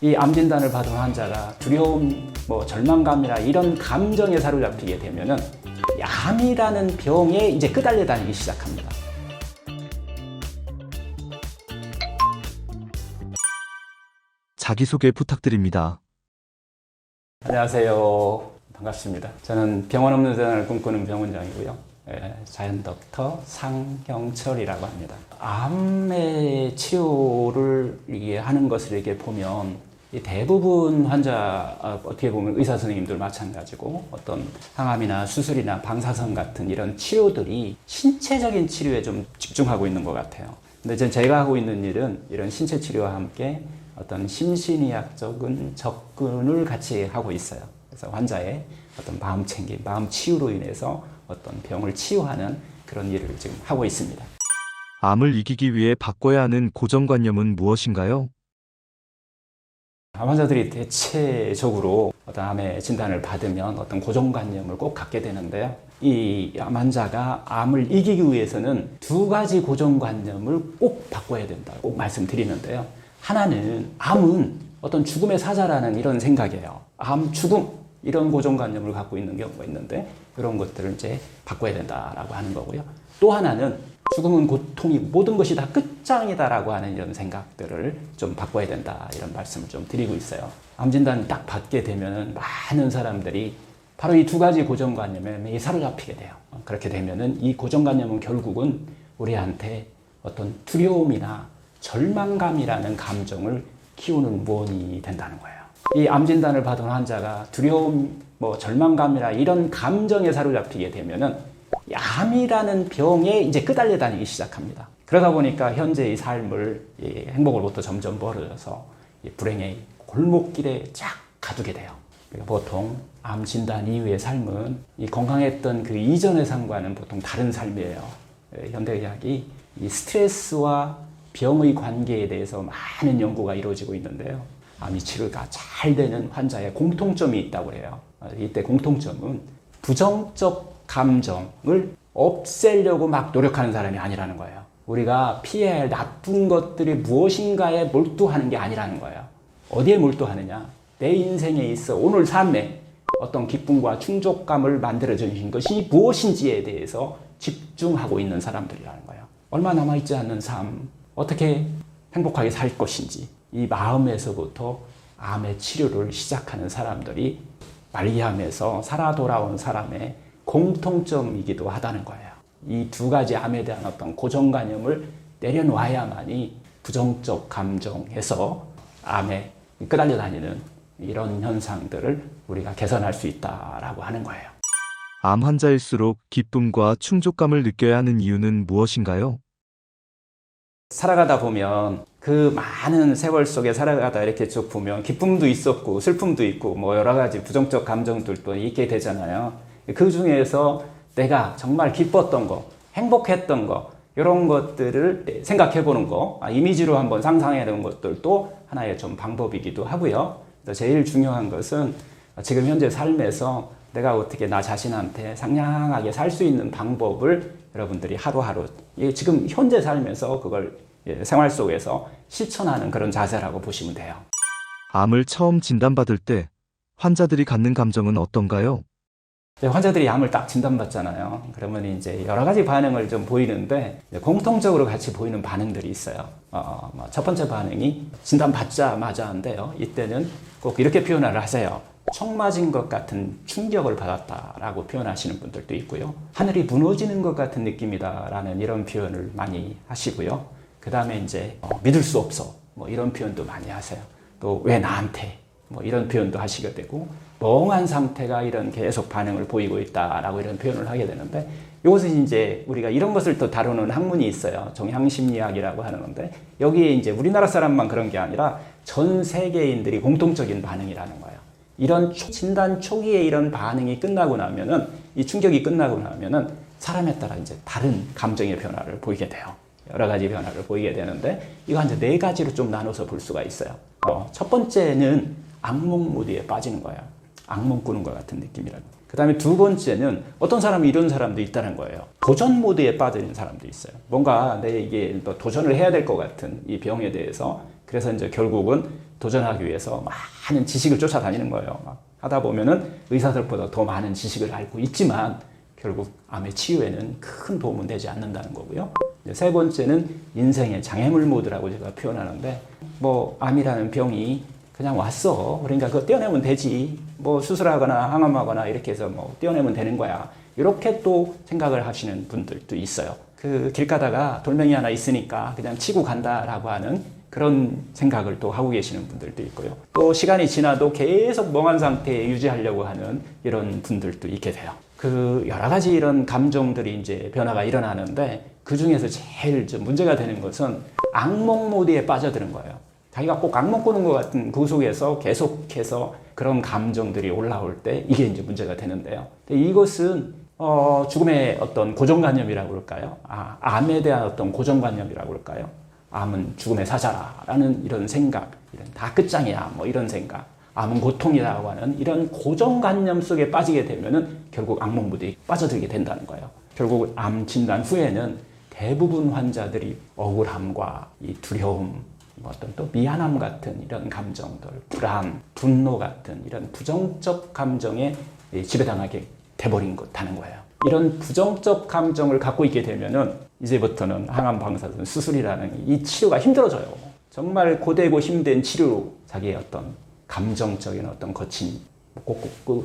이 암 진단을 받은 환자가 두려움, 절망감이나 이런 감정에 사로잡히게 되면은 암이라는 병에 이제 끄달려 다니기 시작합니다. 자기소개 부탁드립니다. 안녕하세요. 반갑습니다. 저는 병원 없는 세상을 꿈꾸는 병원장이고요. 자연 덕터 상형철이라고 합니다. 암의 치료를 하는 것을 이렇게 보면 대부분 환자, 어떻게 보면 의사 선생님들 마찬가지고 어떤 항암이나 수술이나 방사선 같은 이런 치료들이 신체적인 치료에 좀 집중하고 있는 것 같아요. 근데 제가 하고 있는 일은 이런 신체 치료와 함께 어떤 심신의학적인 접근을 같이 하고 있어요. 그래서 환자의 어떤 마음 챙김, 마음 치유로 인해서 어떤 병을 치유하는 그런 일을 지금 하고 있습니다. 암을 이기기 위해 바꿔야 하는 고정관념은 무엇인가요? 암 환자들이 대체적으로 어떤 암의 진단을 받으면 어떤 고정관념을 꼭 갖게 되는데요. 이 암 환자가 암을 이기기 위해서는 두 가지 고정관념을 꼭 바꿔야 된다고 꼭 말씀드리는데요. 하나는 암은 어떤 죽음의 사자라는 이런 생각이에요. 암, 죽음 이런 고정관념을 갖고 있는 경우가 있는데 이런 것들을 이제 바꿔야 된다라고 하는 거고요. 또 하나는 죽음은 고통이고 모든 것이 다 끝장이다라고 하는 이런 생각들을 좀 바꿔야 된다 이런 말씀을 좀 드리고 있어요. 암 진단을 딱 받게 되면은 많은 사람들이 바로 이 두 가지 고정관념에 사로잡히게 돼요. 그렇게 되면은 이 고정관념은 결국은 우리한테 어떤 두려움이나 절망감이라는 감정을 키우는 무언이 된다는 거예요. 이 암 진단을 받은 환자가 두려움, 절망감이나 이런 감정에 사로잡히게 되면은 암이라는 병에 이제 끄달려 다니기 시작합니다. 그러다 보니까 현재의 삶을 행복으로부터 점점 멀어져서 불행의 골목길에 쫙 가두게 돼요. 보통 암 진단 이후의 삶은 이 건강했던 그 이전의 삶과는 보통 다른 삶이에요. 현대의학이 이 스트레스와 병의 관계에 대해서 많은 연구가 이루어지고 있는데요. 암 치료가 잘 되는 환자의 공통점이 있다고 해요. 이때 공통점은 부정적 감정을 없애려고 막 노력하는 사람이 아니라는 거예요. 우리가 피해야 할 나쁜 것들이 무엇인가에 몰두하는 게 아니라는 거예요. 어디에 몰두하느냐? 내 인생에 있어 오늘 삶에 어떤 기쁨과 충족감을 만들어주신 것이 무엇인지에 대해서 집중하고 있는 사람들이라는 거예요. 얼마 남아있지 않는 삶, 어떻게 행복하게 살 것인지 이 마음에서부터 암의 치료를 시작하는 사람들이 말기암에서 살아 돌아온 사람의 공통점이기도 하다는 거예요. 이 두 가지 암에 대한 어떤 고정관념을 내려놓아야만이 부정적 감정에서 암에 끄달려 다니는 이런 현상들을 우리가 개선할 수 있다라고 하는 거예요. 암 환자일수록 기쁨과 충족감을 느껴야 하는 이유는 무엇인가요? 살아가다 보면 그 많은 세월 속에 살아가다 이렇게 쭉 보면 기쁨도 있었고 슬픔도 있고 여러 가지 부정적 감정들도 있게 되잖아요. 그 중에서 내가 정말 기뻤던 거, 행복했던 거 이런 것들을 생각해 보는 거, 이미지로 한번 상상해 보는 것들도 하나의 좀 방법이기도 하고요. 제일 중요한 것은 지금 현재 삶에서 내가 어떻게 나 자신한테 상냥하게 살 수 있는 방법을 여러분들이 하루하루 지금 현재 삶에서 그걸 생활 속에서 실천하는 그런 자세라고 보시면 돼요. 암을 처음 진단받을 때 환자들이 갖는 감정은 어떤가요? 환자들이 암을 딱 진단받잖아요. 그러면 이제 여러 가지 반응을 좀 보이는데 공통적으로 같이 보이는 반응들이 있어요. 첫 번째 반응이 진단받자마자인데요. 이때는 꼭 이렇게 표현을 하세요. 총 맞은 것 같은 충격을 받았다라고 표현하시는 분들도 있고요. 하늘이 무너지는 것 같은 느낌이다라는 이런 표현을 많이 하시고요. 그 다음에 이제 믿을 수 없어 이런 표현도 많이 하세요. 또 왜 나한테 이런 표현도 하시게 되고 멍한 상태가 이런 계속 반응을 보이고 있다라고 이런 표현을 하게 되는데 이것은 이제 우리가 이런 것을 또 다루는 학문이 있어요. 정향심리학이라고 하는 건데 여기에 이제 우리나라 사람만 그런 게 아니라 전 세계인들이 공통적인 반응이라는 거예요. 이런 진단 초기에 이런 반응이 끝나고 나면은 이 충격이 끝나고 나면은 사람에 따라 이제 다른 감정의 변화를 보이게 돼요. 여러 가지 변화를 보이게 되는데 이거 이제 네 가지로 좀 나눠서 볼 수가 있어요. 첫 번째는 악몽 모드에 빠지는 거예요. 악몽 꾸는 것 같은 느낌이라는. 그 다음에 두 번째는 어떤 사람이 이런 사람도 있다는 거예요. 도전 모드에 빠지는 사람도 있어요. 뭔가 내 이게 또 도전을 해야 될 것 같은 이 병에 대해서 그래서 이제 결국은 도전하기 위해서 많은 지식을 쫓아다니는 거예요. 막 하다 보면은 의사들보다 더 많은 지식을 알고 있지만 결국 암의 치유에는 큰 도움은 되지 않는다는 거고요. 세 번째는 인생의 장애물 모드라고 제가 표현하는데, 뭐 암이라는 병이 그냥 왔어. 그러니까 그거 떼어내면 되지. 뭐 수술하거나 항암하거나 이렇게 해서 뭐 떼어내면 되는 거야. 이렇게 또 생각을 하시는 분들도 있어요. 그 길 가다가 돌멩이 하나 있으니까 그냥 치고 간다라고 하는 그런 생각을 또 하고 계시는 분들도 있고요. 또 시간이 지나도 계속 멍한 상태에 유지하려고 하는 이런 분들도 있게 돼요. 그 여러 가지 이런 감정들이 이제 변화가 일어나는데, 그 중에서 제일 문제가 되는 것은 악몽 모드에 빠져드는 거예요. 자기가 꼭 악몽 꾸는 것 같은 그 속에서 계속해서 그런 감정들이 올라올 때 이게 이제 문제가 되는데요. 이것은 죽음의 어떤 고정관념이라고 그럴까요? 암에 대한 어떤 고정관념이라고 그럴까요? 암은 죽음의 사자라는 이런 생각, 이런 다 끝장이야, 뭐 이런 생각, 암은 고통이라고 하는 이런 고정관념 속에 빠지게 되면은 결국 악몽 모드에 빠져들게 된다는 거예요. 결국 암 진단 후에는 대부분 환자들이 억울함과 이 두려움, 어떤 또 미안함 같은 이런 감정들, 불안, 분노 같은 이런 부정적 감정에 지배당하게 돼버린 것하는 거예요. 이런 부정적 감정을 갖고 있게 되면은 이제부터는 항암 방사선 수술이라는 이 치료가 힘들어져요. 정말 고되고 힘든 치료로 자기의 어떤 감정적인 어떤 거친 꼭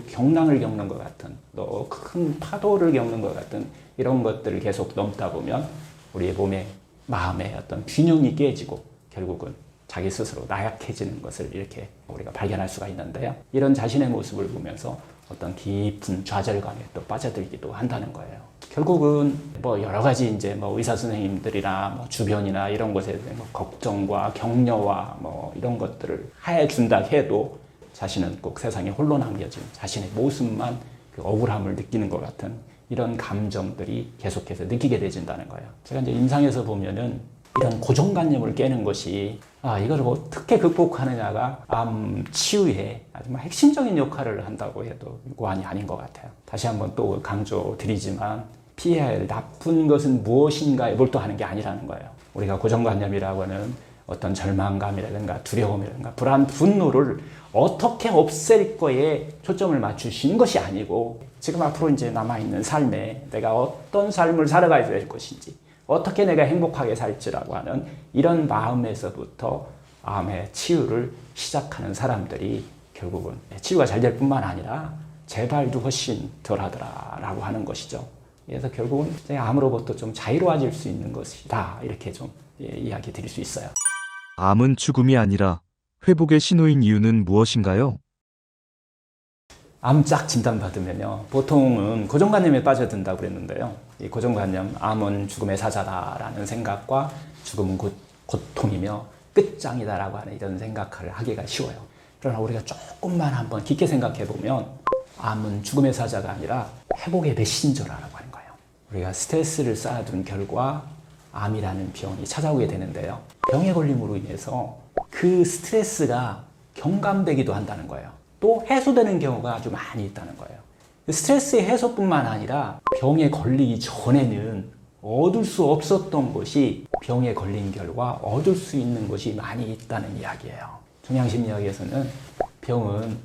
경랑을 겪는 것 같은, 또 큰 파도를 겪는 것 같은 이런 것들을 계속 넘다 보면 우리의 몸에 마음의 어떤 균형이 깨지고 결국은 자기 스스로 나약해지는 것을 이렇게 우리가 발견할 수가 있는데요. 이런 자신의 모습을 보면서 어떤 깊은 좌절감에 또 빠져들기도 한다는 거예요. 결국은 뭐 여러 가지 이제 뭐 의사 선생님들이나 뭐 주변이나 이런 곳에 뭐 걱정과 격려와 뭐 이런 것들을 해준다 해도 자신은 꼭 세상에 홀로 남겨진 자신의 모습만 그 억울함을 느끼는 것 같은 이런 감정들이 계속해서 느끼게 되진다는 거예요. 제가 이제 임상에서 보면은 이런 고정관념을 깨는 것이 이걸 어떻게 극복하느냐가 암 치유에 아주 핵심적인 역할을 한다고 해도 과언이 아닌 것 같아요. 다시 한번 또 강조드리지만 피해야 할 나쁜 것은 무엇인가에 몰두하는 게 아니라는 거예요. 우리가 고정관념이라고 하는 어떤 절망감이라든가 두려움이라든가 불안, 분노를 어떻게 없앨 거에 초점을 맞추시는 것이 아니고 지금 앞으로 이제 남아있는 삶에 내가 어떤 삶을 살아가야 될 것인지, 어떻게 내가 행복하게 살지라고 하는 이런 마음에서부터 암의 치유를 시작하는 사람들이 결국은 치유가 잘 될 뿐만 아니라 재발도 훨씬 덜 하더라라고 하는 것이죠. 그래서 결국은 암으로부터 좀 자유로워질 수 있는 것이다, 이렇게 좀 이야기 드릴 수 있어요. 암은 죽음이 아니라 회복의 신호인 이유는 무엇인가요? 암 쫙 진단받으면요, 보통은 고정관념에 빠져든다고 그랬는데요. 이 고정관념, 암은 죽음의 사자다라는 생각과 죽음은 고통이며 끝장이다라고 하는 이런 생각을 하기가 쉬워요. 그러나 우리가 조금만 한번 깊게 생각해 보면 암은 죽음의 사자가 아니라 회복의 메신저라고 하는 거예요. 우리가 스트레스를 쌓아둔 결과 암이라는 병이 찾아오게 되는데요. 병에 걸림으로 인해서 그 스트레스가 경감되기도 한다는 거예요. 또 해소되는 경우가 아주 많이 있다는 거예요. 스트레스의 해소뿐만 아니라 병에 걸리기 전에는 얻을 수 없었던 것이 병에 걸린 결과 얻을 수 있는 것이 많이 있다는 이야기예요. 종양심리학에서는 병은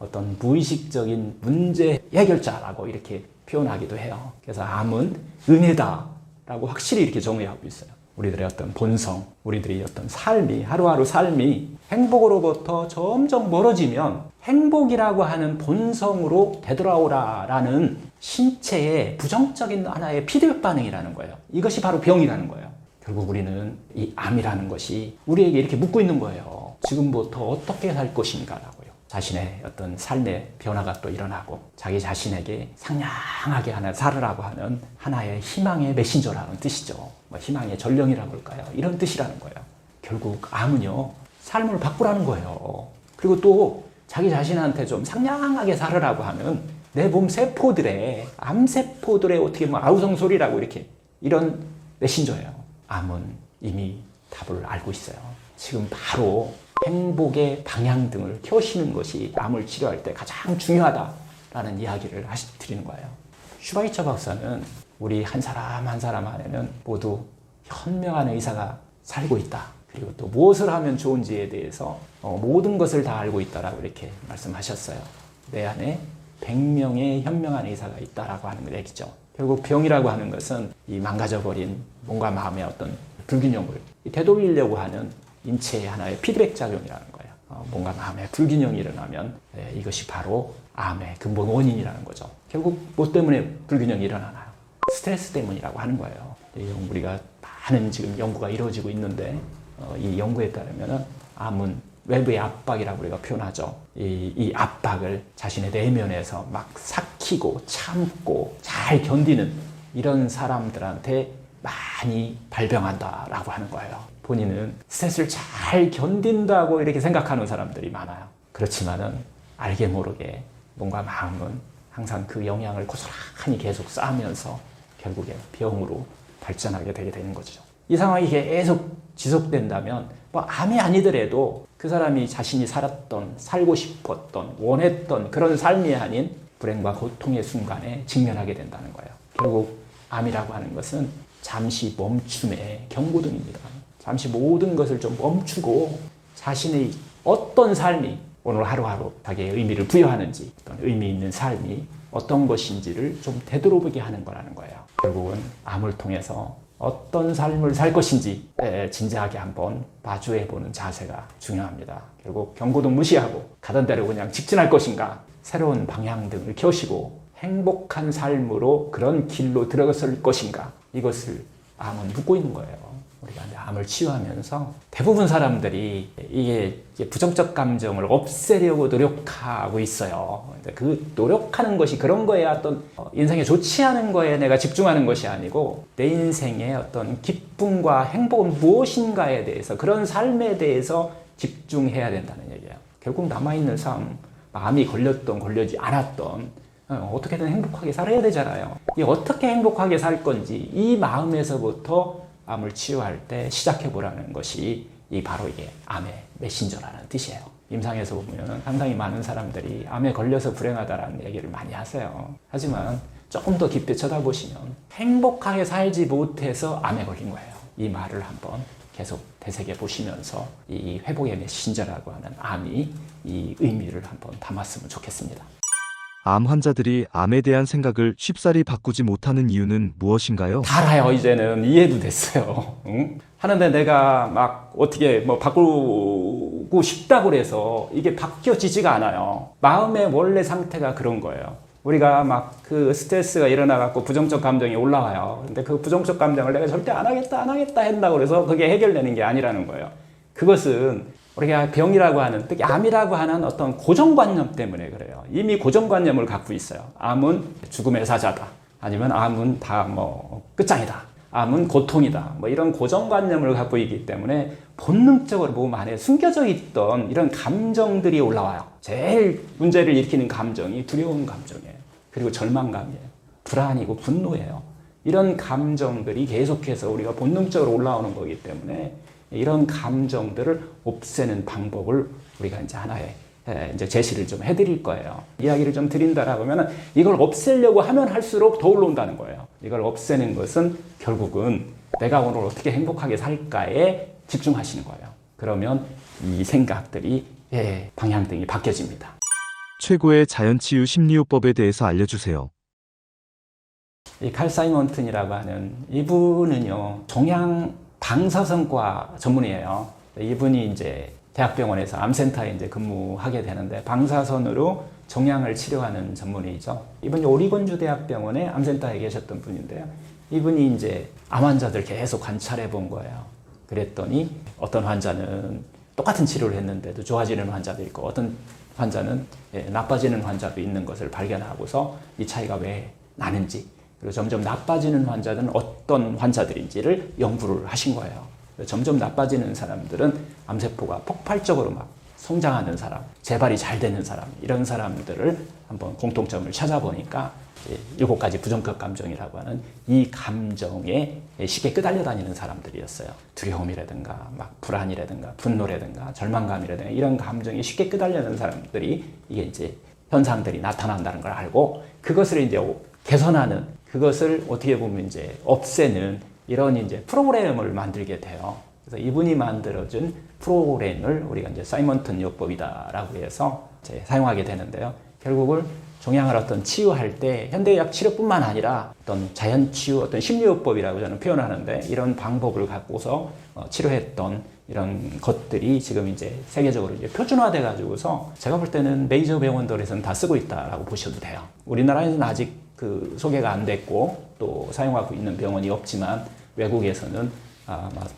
어떤 무의식적인 문제 해결자라고 이렇게 표현하기도 해요. 그래서 암은 은혜다라고 확실히 이렇게 정의하고 있어요. 우리들의 어떤 본성, 우리들의 어떤 삶이, 하루하루 삶이 행복으로부터 점점 멀어지면 행복이라고 하는 본성으로 되돌아오라라는 신체의 부정적인 하나의 피드백 반응이라는 거예요. 이것이 바로 병이라는 거예요. 결국 우리는 이 암이라는 것이 우리에게 이렇게 묻고 있는 거예요. 지금부터 어떻게 살 것인가라고요. 자신의 어떤 삶의 변화가 또 일어나고 자기 자신에게 상냥하게 하나 살으라고 하는 하나의 희망의 메신저라는 뜻이죠. 뭐 희망의 전령이라고 할까요? 이런 뜻이라는 거예요. 결국 암은요, 삶을 바꾸라는 거예요. 그리고 또 자기 자신한테 좀 상냥하게 살으라고 하는 내 몸 세포들의, 암세포들의 어떻게 뭐 아우성소리라고 이렇게 이런 메신저예요. 암은 이미 답을 알고 있어요. 지금 바로 행복의 방향등을 켜시는 것이 암을 치료할 때 가장 중요하다라는 이야기를 드리는 거예요. 슈바이처 박사는 우리 한 사람 한 사람 안에는 모두 현명한 의사가 살고 있다. 그리고 또 무엇을 하면 좋은지에 대해서 모든 것을 다 알고 있다라고 이렇게 말씀하셨어요. 내 안에 100명의 현명한 의사가 있다라고 하는 얘기죠. 결국 병이라고 하는 것은 이 망가져버린 몸과 마음의 어떤 불균형을 되돌리려고 하는 인체의 하나의 피드백 작용이라는 거예요. 몸과 마음의 불균형이 일어나면 이것이 바로 암의 근본 원인이라는 거죠. 결국 뭐 때문에 불균형이 일어나나요? 스트레스 때문이라고 하는 거예요. 우리가 많은 지금 연구가 이루어지고 있는데 이 연구에 따르면 암은 외부의 압박이라고 우리가 표현하죠. 이 압박을 자신의 내면에서 막 삭히고 참고 잘 견디는 이런 사람들한테 많이 발병한다라고 하는 거예요. 본인은 스트레스를 잘 견딘다고 이렇게 생각하는 사람들이 많아요. 그렇지만은 알게 모르게 몸과 마음은 항상 그 영향을 고스란히 계속 쌓으면서 결국에 병으로 발전하게 되게 되는 거죠. 이 상황이 계속 지속된다면 뭐 암이 아니더라도 그 사람이 자신이 살았던, 살고 싶었던, 원했던 그런 삶이 아닌 불행과 고통의 순간에 직면하게 된다는 거예요. 결국 암이라고 하는 것은 잠시 멈춤의 경고등입니다. 잠시 모든 것을 좀 멈추고 자신의 어떤 삶이 오늘 하루하루 자기의 의미를 부여하는지, 어떤 의미 있는 삶이 어떤 것인지를 좀 되돌아보게 하는 거라는 거예요. 결국은 암을 통해서 어떤 삶을 살 것인지 진지하게 한번 마주해보는 자세가 중요합니다. 결국 경고등 무시하고 가던 대로 그냥 직진할 것인가, 새로운 방향등을 켜시고 행복한 삶으로 그런 길로 들어설 것인가, 이것을 암은 묻고 있는 거예요. 우리가 암을 치유하면서 대부분 사람들이 이게 부정적 감정을 없애려고 노력하고 있어요. 그 노력하는 것이 그런 거에 어떤 인생에 좋지 않은 거에 내가 집중하는 것이 아니고 내 인생의 어떤 기쁨과 행복은 무엇인가에 대해서, 그런 삶에 대해서 집중해야 된다는 얘기예요. 결국 남아있는 삶, 암이 걸렸던 걸리지 않았던 어떻게든 행복하게 살아야 되잖아요. 이 어떻게 행복하게 살 건지 이 마음에서부터 암을 치유할 때 시작해보라는 것이 바로 이게 암의 메신저라는 뜻이에요. 임상에서 보면 상당히 많은 사람들이 암에 걸려서 불행하다라는 얘기를 많이 하세요. 하지만 조금 더 깊이 쳐다보시면 행복하게 살지 못해서 암에 걸린 거예요. 이 말을 한번 계속 되새겨 보시면서 이 회복의 메신저라고 하는 암이 이 의미를 한번 담았으면 좋겠습니다. 암 환자들이 암에 대한 생각을 쉽사리 바꾸지 못하는 이유는 무엇인가요? 다 알아요. 이제는 이해도 됐어요. 응? 하는데 내가 막 어떻게 바꾸고 싶다고 해서 이게 바뀌어지지가 않아요. 마음의 원래 상태가 그런 거예요. 우리가 막 그 스트레스가 일어나갖고 부정적 감정이 올라와요. 근데 그 부정적 감정을 내가 절대 안 하겠다 한다고 해서 그게 해결되는 게 아니라는 거예요. 그것은 우리가 병이라고 하는, 특히 암이라고 하는 어떤 고정관념 때문에 그래요. 이미 고정관념을 갖고 있어요. 암은 죽음의 사자다. 아니면 암은 다 끝장이다. 암은 고통이다. 이런 고정관념을 갖고 있기 때문에 본능적으로 몸 안에 숨겨져 있던 이런 감정들이 올라와요. 제일 문제를 일으키는 감정이 두려운 감정이에요. 그리고 절망감이에요. 불안이고 분노예요. 이런 감정들이 계속해서 우리가 본능적으로 올라오는 거기 때문에 이런 감정들을 없애는 방법을 우리가 이제 하나의 제시를 좀 해드릴 거예요. 이야기를 좀 드린다라고 하면 이걸 없애려고 하면 할수록 더 올라온다는 거예요. 이걸 없애는 것은 결국은 내가 오늘 어떻게 행복하게 살까에 집중하시는 거예요. 그러면 이 생각들이 방향등이 바뀌어집니다. 최고의 자연치유 심리요법에 대해서 알려주세요. 이 칼 사이먼튼이라고 하는 이분은요, 종양 방사선과 전문이에요. 이분이 이제 대학병원에서 암센터에 이제 근무하게 되는데 방사선으로 종양을 치료하는 전문의죠. 이분이 오리곤주 대학병원의 암센터에 계셨던 분인데요. 이분이 이제 암 환자들 계속 관찰해 본 거예요. 그랬더니 어떤 환자는 똑같은 치료를 했는데도 좋아지는 환자도 있고 어떤 환자는 나빠지는 환자도 있는 것을 발견하고서 이 차이가 왜 나는지, 그리고 점점 나빠지는 환자들은 어떤 환자들인지를 연구를 하신 거예요. 점점 나빠지는 사람들은 암세포가 폭발적으로 막 성장하는 사람, 재발이 잘 되는 사람, 이런 사람들을 한번 공통점을 찾아보니까 7가지 부정적 감정이라고 하는 이 감정에 쉽게 끄달려 다니는 사람들이었어요. 두려움이라든가 막 불안이라든가 분노라든가 절망감이라든가 이런 감정에 쉽게 끄달리는 사람들이 이게 이제 현상들이 나타난다는 걸 알고 그것을 이제 개선하는, 그것을 어떻게 보면 이제 없애는 이런 이제 프로그램을 만들게 돼요. 그래서 이분이 만들어준 프로그램을 우리가 이제 사이먼턴 요법이다라고 해서 이제 사용하게 되는데요. 결국은 종양을 어떤 치유할 때 현대의학 치료뿐만 아니라 어떤 자연치유, 어떤 심리요법이라고 저는 표현하는데 이런 방법을 갖고서 치료했던 이런 것들이 지금 이제 세계적으로 이제 표준화돼 가지고서 제가 볼 때는 메이저 병원들에서는 다 쓰고 있다라고 보셔도 돼요. 우리나라에서는 아직 그 소개가 안 됐고 또 사용하고 있는 병원이 없지만 외국에서는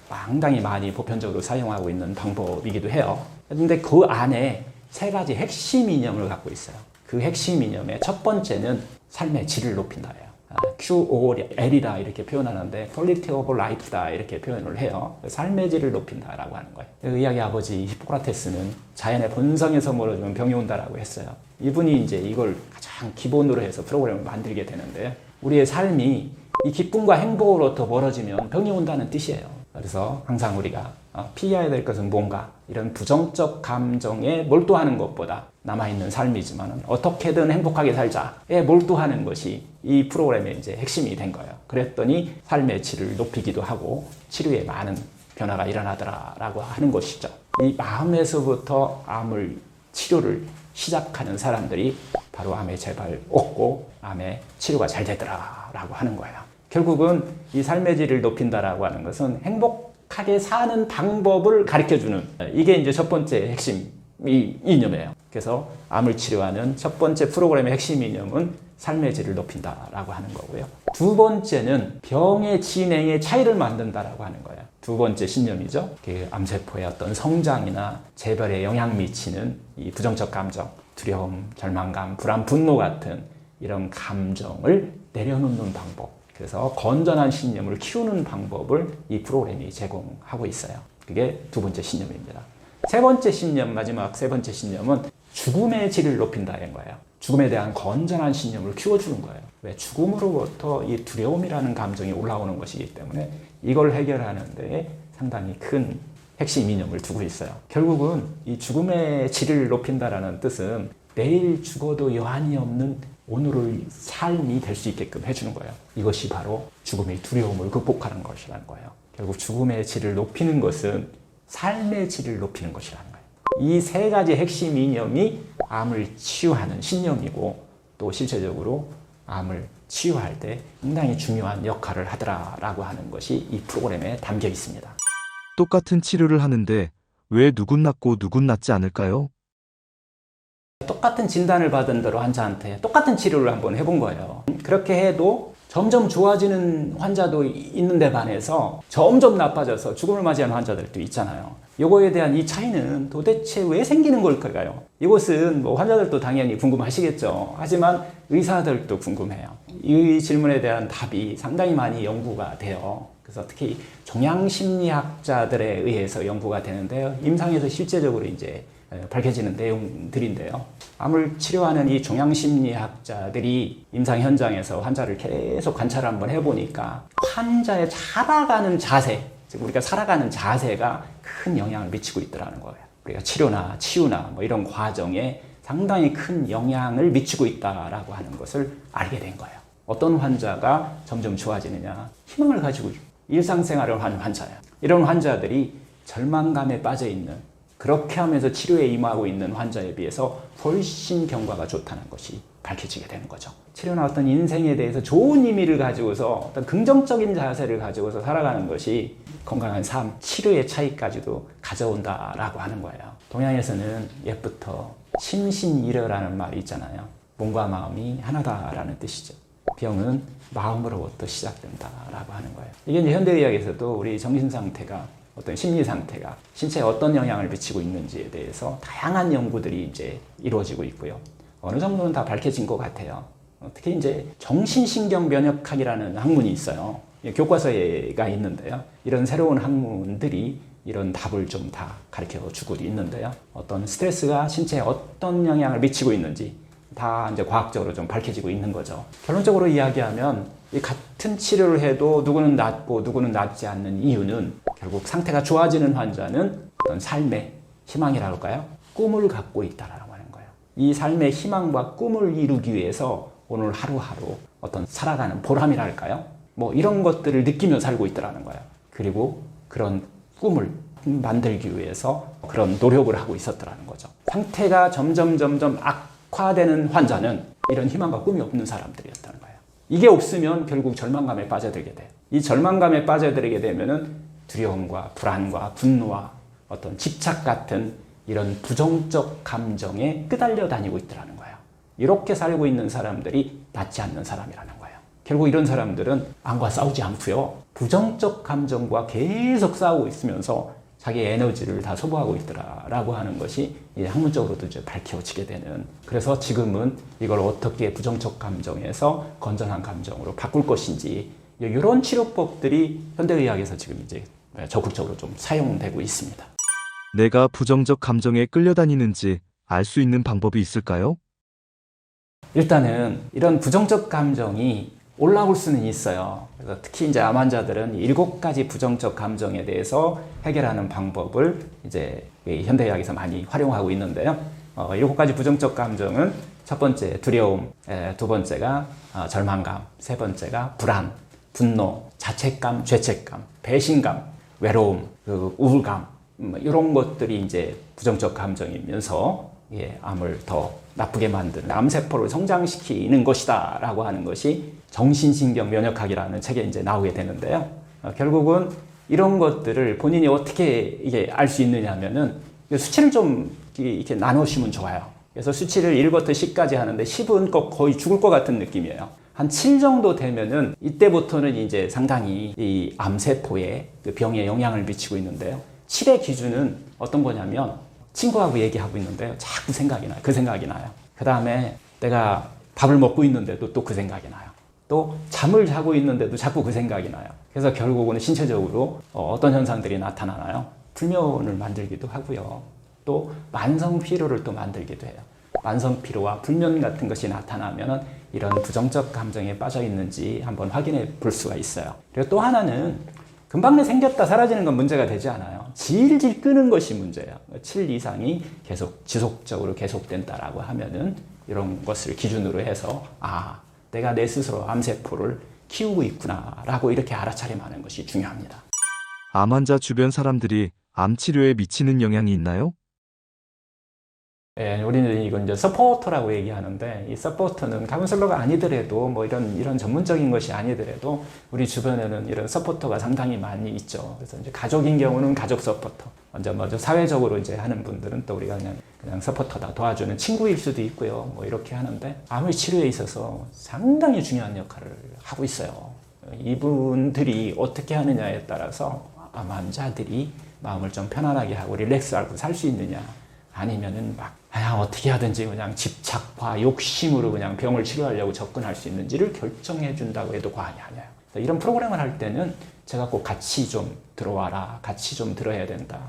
상당히 많이 보편적으로 사용하고 있는 방법이기도 해요. 그런데 그 안에 세 가지 핵심 이념을 갖고 있어요. 그 핵심 이념의 첫 번째는 삶의 질을 높인다예요. QOL이다 이렇게 표현하는데 Quality of Life다 이렇게 표현을 해요. 삶의 질을 높인다라고 하는 거예요. 의학의 아버지 히포크라테스는 자연의 본성에서 멀어지면 병이 온다라고 했어요. 이분이 이제 이걸 가장 기본으로 해서 프로그램을 만들게 되는데 우리의 삶이 이 기쁨과 행복으로부터 멀어지면 병이 온다는 뜻이에요. 그래서 항상 우리가 피해야 될 것은 뭔가 이런 부정적 감정에 몰두하는 것보다 남아있는 삶이지만 어떻게든 행복하게 살자에 몰두하는 것이 이 프로그램의 이제 핵심이 된 거예요. 그랬더니 삶의 질을 높이기도 하고 치료에 많은 변화가 일어나더라라고 하는 것이죠. 이 마음에서부터 암을 치료를 시작하는 사람들이 바로 암의 재발 없고 암의 치료가 잘 되더라라고 하는 거예요. 결국은 이 삶의 질을 높인다라고 하는 것은 행복하게 사는 방법을 가르쳐주는 이게 이제 첫 번째 핵심 이념이에요. 그래서 암을 치료하는 첫 번째 프로그램의 핵심 이념은 삶의 질을 높인다라고 하는 거고요. 두 번째는 병의 진행의 차이를 만든다라고 하는 거예요. 두 번째 신념이죠. 그 암세포의 어떤 성장이나 재발에 영향 미치는 이 부정적 감정, 두려움, 절망감, 불안, 분노 같은 이런 감정을 내려놓는 방법. 그래서 건전한 신념을 키우는 방법을 이 프로그램이 제공하고 있어요. 그게 두 번째 신념입니다. 세 번째 신념, 마지막 세 번째 신념은 죽음의 질을 높인다는 거예요. 죽음에 대한 건전한 신념을 키워주는 거예요. 왜? 죽음으로부터 이 두려움이라는 감정이 올라오는 것이기 때문에 이걸 해결하는 데 상당히 큰 핵심 이념을 두고 있어요. 결국은 이 죽음의 질을 높인다라는 뜻은 내일 죽어도 여한이 없는 오늘의 삶이 될 수 있게끔 해주는 거예요. 이것이 바로 죽음의 두려움을 극복하는 것이라는 거예요. 결국 죽음의 질을 높이는 것은 삶의 질을 높이는 것이라는 거예요. 이 세 가지 핵심 이념이 암을 치유하는 신념이고 또 실제적으로 암을 치유할 때 상당히 중요한 역할을 하더라라고 하는 것이 이 프로그램에 담겨 있습니다. 똑같은 치료를 하는데 왜 누군 낫고 누군 낫지 않을까요? 똑같은 진단을 받은 대로 환자한테 똑같은 치료를 한번 해본 거예요. 그렇게 해도 점점 좋아지는 환자도 있는데 반해서 점점 나빠져서 죽음을 맞이하는 환자들도 있잖아요. 이거에 대한 이 차이는 도대체 왜 생기는 걸까요? 이것은 뭐 환자들도 당연히 궁금하시겠죠. 하지만 의사들도 궁금해요. 이 질문에 대한 답이 상당히 많이 연구가 돼요. 그래서 특히 종양심리학자들에 의해서 연구가 되는데요. 임상에서 실제적으로 이제 밝혀지는 내용들인데요. 암을 치료하는 이 종양심리학자들이 임상 현장에서 환자를 계속 관찰을 한번 해보니까 환자의 살아가는 자세, 즉 우리가 살아가는 자세가 큰 영향을 미치고 있더라는 거예요. 우리가 치료나 치유나 뭐 이런 과정에 상당히 큰 영향을 미치고 있다라고 하는 것을 알게 된 거예요. 어떤 환자가 점점 좋아지느냐? 희망을 가지고 일상생활을 하는 환자예요. 이런 환자들이 절망감에 빠져 있는, 그렇게 하면서 치료에 임하고 있는 환자에 비해서 훨씬 경과가 좋다는 것이 밝혀지게 되는 거죠. 치료나 어떤 인생에 대해서 좋은 의미를 가지고서 어떤 긍정적인 자세를 가지고서 살아가는 것이 건강한 삶, 치료의 차이까지도 가져온다라고 하는 거예요. 동양에서는 옛부터 심신일여라는 말이 있잖아요. 몸과 마음이 하나다라는 뜻이죠. 병은 마음으로부터 시작된다라고 하는 거예요. 이게 이제 현대의학에서도 우리 정신 상태가 어떤 심리 상태가 신체에 어떤 영향을 미치고 있는지에 대해서 다양한 연구들이 이제 이루어지고 있고요. 어느 정도는 다 밝혀진 것 같아요. 특히 이제 정신신경면역학이라는 학문이 있어요. 교과서가 있는데요. 이런 새로운 학문들이 이런 답을 좀 다 가르쳐 주고 있는데요. 어떤 스트레스가 신체에 어떤 영향을 미치고 있는지 다 이제 과학적으로 좀 밝혀지고 있는 거죠. 결론적으로 이야기하면 이 같은 치료를 해도 누구는 낫고 누구는 낫지 않는 이유는 결국 상태가 좋아지는 환자는 어떤 삶의 희망이라고 할까요? 꿈을 갖고 있다라고 하는 거예요. 이 삶의 희망과 꿈을 이루기 위해서 오늘 하루하루 어떤 살아가는 보람이랄까요? 뭐 이런 것들을 느끼며 살고 있더라는 거예요. 그리고 그런 꿈을 만들기 위해서 그런 노력을 하고 있었더라는 거죠. 상태가 점점 악화되는 환자는 이런 희망과 꿈이 없는 사람들이었다는 거예요. 이게 없으면 결국 절망감에 빠져들게 돼요. 이 절망감에 빠져들게 되면은 두려움과 불안과 분노와 어떤 집착 같은 이런 부정적 감정에 끄달려 다니고 있더라는 거예요. 이렇게 살고 있는 사람들이 낫지 않는 사람이라는 거예요. 결국 이런 사람들은 암과 싸우지 않고요. 부정적 감정과 계속 싸우고 있으면서 자기 에너지를 다 소모하고 있더라라고 하는 것이 이제 학문적으로도 이제 밝혀지게 되는. 그래서 지금은 이걸 어떻게 부정적 감정에서 건전한 감정으로 바꿀 것인지 이런 치료법들이 현대의학에서 지금 이제 적극적으로 좀 사용되고 있습니다. 내가 부정적 감정에 끌려다니는지 알 수 있는 방법이 있을까요? 일단은 이런 부정적 감정이 올라올 수는 있어요. 그래서 특히 이제 암 환자들은 7가지 부정적 감정에 대해서 해결하는 방법을 이제 현대의학에서 많이 활용하고 있는데요. 7가지 부정적 감정은 첫 번째 두려움, 두 번째가 절망감, 세 번째가 불안, 분노, 자책감, 죄책감, 배신감, 외로움, 우울감, 이런 것들이 이제 부정적 감정이면서 암을 더 나쁘게 만드는 암세포를 성장시키는 것이다 라고 하는 것이 정신신경 면역학이라는 책에 이제 나오게 되는데요. 결국은 이런 것들을 본인이 어떻게 이게 알 수 있느냐 하면은 수치를 좀 이렇게 나누시면 좋아요. 그래서 수치를 1부터 10까지 하는데 10은 거의 죽을 것 같은 느낌이에요. 한 7 정도 되면은 이때부터는 이제 상당히 이 암세포에 그 병에 영향을 미치고 있는데요. 7의 기준은 어떤 거냐면 친구하고 얘기하고 있는데요. 자꾸 생각이 나요. 그 생각이 나요. 그 다음에 내가 밥을 먹고 있는데도 또 그 생각이 나요. 또 잠을 자고 있는데도 자꾸 그 생각이 나요. 그래서 결국은 신체적으로 어떤 현상들이 나타나나요? 불면을 만들기도 하고요. 또 만성 피로를 또 만들기도 해요. 만성 피로와 불면 같은 것이 나타나면은 이런 부정적 감정에 빠져 있는지 한번 확인해 볼 수가 있어요. 그리고 또 하나는 금방 내 생겼다 사라지는 건 문제가 되지 않아요. 질질 끄는 것이 문제예요. 7 이상이 계속 지속적으로 계속된다라고 하면은 이런 것을 기준으로 해서 내가 내 스스로 암세포를 키우고 있구나라고 이렇게 알아차림하는 것이 중요합니다. 암 환자 주변 사람들이 암 치료에 미치는 영향이 있나요? 우리는 이건 이제 서포터라고 얘기하는데, 이 서포터는 카운슬러가 아니더라도 뭐 이런 전문적인 것이 아니더라도 우리 주변에는 이런 서포터가 상당히 많이 있죠. 그래서 이제 가족인 경우는 가족 서포터, 먼저 사회적으로 이제 하는 분들은 또 우리가 그냥 서포터다 도와주는 친구일 수도 있고요. 뭐 이렇게 하는데 암의 치료에 있어서 상당히 중요한 역할을 하고 있어요. 이분들이 어떻게 하느냐에 따라서 암 환자들이 마음을 좀 편안하게 하고 릴렉스하고 살 수 있느냐, 아니면은 그냥 어떻게 하든지 그냥 집착과 욕심으로 그냥 병을 치료하려고 접근할 수 있는지를 결정해 준다고 해도 과언이 아니에요. 이런 프로그램을 할 때는 제가 꼭 같이 좀 들어와라, 같이 좀 들어야 된다.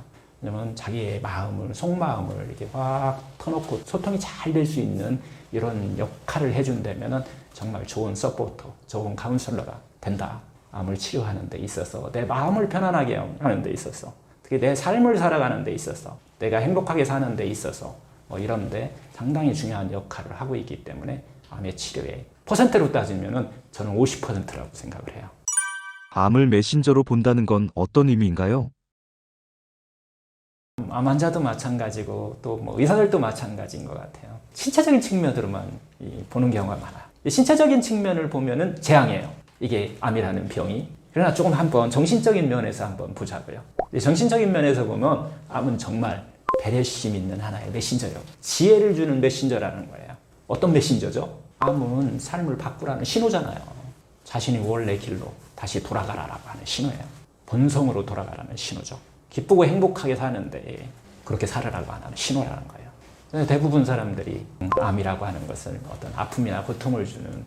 왜냐면 자기의 마음을, 속마음을 이렇게 확 터놓고 소통이 잘 될 수 있는 이런 역할을 해준다면은 정말 좋은 서포터, 좋은 카운슬러가 된다. 암을 치료하는 데 있어서, 내 마음을 편안하게 하는 데 있어서, 특히 내 삶을 살아가는 데 있어서, 내가 행복하게 사는 데 있어서 이런 데 상당히 중요한 역할을 하고 있기 때문에 암의 치료에 퍼센트로 따지면은 저는 50%라고 생각을 해요. 암을 메신저로 본다는 건 어떤 의미인가요? 암 환자도 마찬가지고 또 뭐 의사들도 마찬가지인 것 같아요. 신체적인 측면으로만 보는 경우가 많아요. 신체적인 측면을 보면은 재앙이에요. 이게 암이라는 병이. 그러나 조금 한번 정신적인 면에서 한번 보자고요. 정신적인 면에서 보면 암은 정말 배려심 있는 하나의 메신저예요. 지혜를 주는 메신저라는 거예요. 어떤 메신저죠? 암은 삶을 바꾸라는 신호잖아요. 자신이 원래 길로 다시 돌아가라라고 하는 신호예요. 본성으로 돌아가라는 신호죠. 기쁘고 행복하게 사는데 그렇게 살아라고 하는 신호라는 거예요. 대부분 사람들이 암이라고 하는 것을 어떤 아픔이나 고통을 주는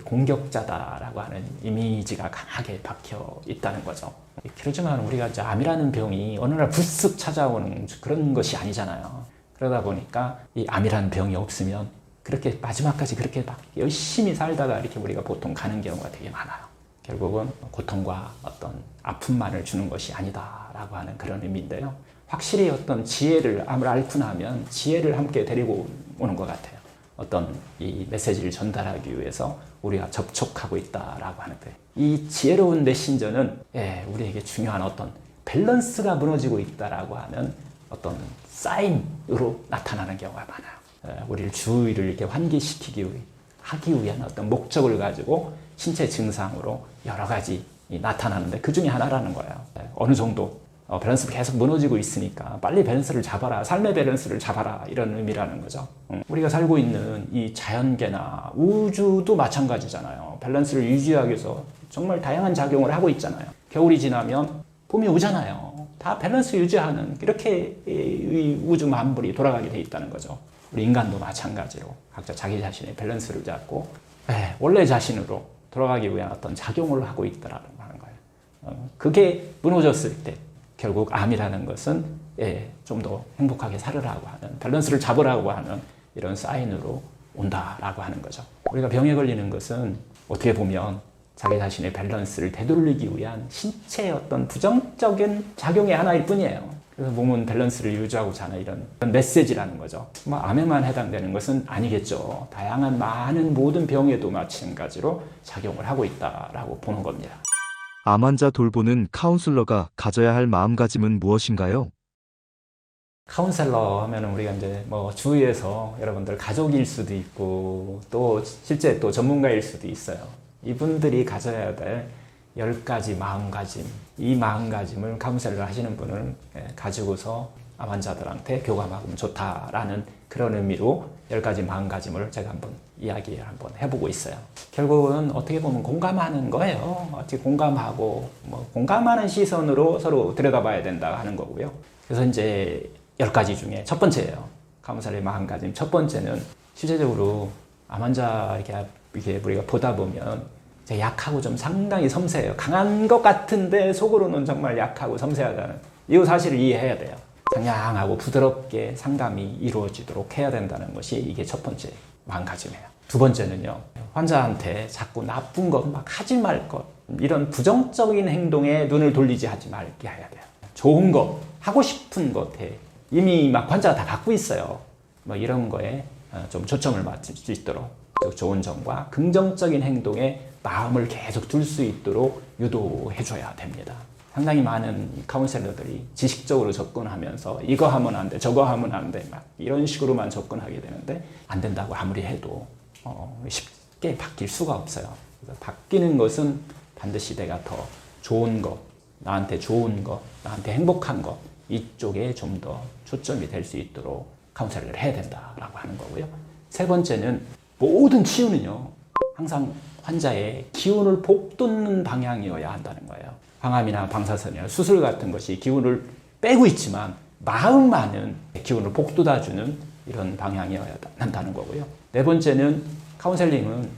공격자다라고 하는 이미지가 강하게 박혀 있다는 거죠. 그렇지만 우리가 이제 암이라는 병이 어느 날 불쑥 찾아오는 그런 것이 아니잖아요. 그러다 보니까 이 암이라는 병이 없으면 그렇게 마지막까지 그렇게 막 열심히 살다가 이렇게 우리가 보통 가는 경우가 되게 많아요. 결국은 고통과 어떤 아픔만을 주는 것이 아니다라고 하는 그런 의미인데요. 확실히 어떤 지혜를, 암을 앓고 나면 지혜를 함께 데리고 오는 것 같아요. 어떤 이 메시지를 전달하기 위해서 우리가 접촉하고 있다라고 하는데, 이 지혜로운 메신저는 우리에게 중요한 어떤 밸런스가 무너지고 있다라고 하는 어떤 사인으로 나타나는 경우가 많아요. 우리를 주의를 이렇게 하기 위한 어떤 목적을 가지고 신체 증상으로 여러 가지 나타나는데 그 중에 하나라는 거예요. 어느 정도 밸런스가 계속 무너지고 있으니까 빨리 밸런스를 잡아라, 삶의 밸런스를 잡아라, 이런 의미라는 거죠. 우리가 살고 있는 이 자연계나 우주도 마찬가지잖아요. 밸런스를 유지하기 위해서 정말 다양한 작용을 하고 있잖아요. 겨울이 지나면 봄이 오잖아요. 다 밸런스 유지하는, 이렇게 이 우주 만물이 돌아가게 돼 있다는 거죠. 우리 인간도 마찬가지로 각자 자기 자신의 밸런스를 잡고 원래 자신으로 돌아가기 위한 어떤 작용을 하고 있다라는 거예요. 그게 무너졌을 때 결국 암이라는 것은 좀 더 행복하게 살으라고 하는, 밸런스를 잡으라고 하는 이런 사인으로 온다라고 하는 거죠. 우리가 병에 걸리는 것은 어떻게 보면 자기 자신의 밸런스를 되돌리기 위한 신체의 어떤 부정적인 작용의 하나일 뿐이에요. 그래서 몸은 밸런스를 유지하고자 하는 이런 메시지라는 거죠. 암에만 해당되는 것은 아니겠죠. 다양한 많은 모든 병에도 마찬가지로 작용을 하고 있다라고 보는 겁니다. 암 환자 돌보는 카운슬러가 가져야 할 마음가짐은 무엇인가요? 카운셀러 하면은 우리가 이제 주위에서 여러분들 가족일 수도 있고 또 실제 또 전문가일 수도 있어요. 이분들이 가져야 될 10가지 마음가짐, 이 마음가짐을 카운셀러 하시는 분을 가지고서 암 환자들한테 교감하면 좋다라는 그런 의미로 10가지 마음가짐을 제가 이야기를 한번 해보고 있어요. 결국은 어떻게 보면 공감하는 거예요. 어떻게 공감하고 공감하는 시선으로 서로 들여다봐야 된다 하는 거고요. 그래서 이제 10가지 중에 첫 번째예요. 카운셀러의 마음가짐 첫 번째는 실제적으로 암 환자 이렇게 우리가 보다 보면 약하고 좀 상당히 섬세해요. 강한 것 같은데 속으로는 정말 약하고 섬세하다는 이 사실을 이해해야 돼요. 상냥하고 부드럽게 상담이 이루어지도록 해야 된다는 것이 이게 첫 번째 마음가짐이에요. 두 번째는요, 환자한테 자꾸 나쁜 것 막 하지 말 것, 이런 부정적인 행동에 눈을 돌리지 하지 말게 해야 돼요. 좋은 것, 하고 싶은 것에 이미 막 환자가 다 갖고 있어요. 이런 거에 좀 초점을 맞출 수 있도록 좋은 점과 긍정적인 행동에 마음을 계속 둘 수 있도록 유도해줘야 됩니다. 상당히 많은 카운셀러들이 지식적으로 접근하면서 이거 하면 안 돼, 저거 하면 안 돼, 막 이런 식으로만 접근하게 되는데 안 된다고 아무리 해도 쉽게 바뀔 수가 없어요. 그래서 바뀌는 것은 반드시 내가 더 좋은 것, 나한테 좋은 것, 나한테 행복한 것 이쪽에 좀 더 초점이 될 수 있도록 카운셀러를 해야 된다라고 하는 거고요. 세 번째는 모든 치유는요, 항상 환자의 기운을 복돋는 방향이어야 한다는 거예요. 항암이나 방사선이나 수술 같은 것이 기운을 빼고 있지만 마음만은 기운을 복돋아주는 이런 방향이어야 한다는 거고요. 네 번째는 카운셀링은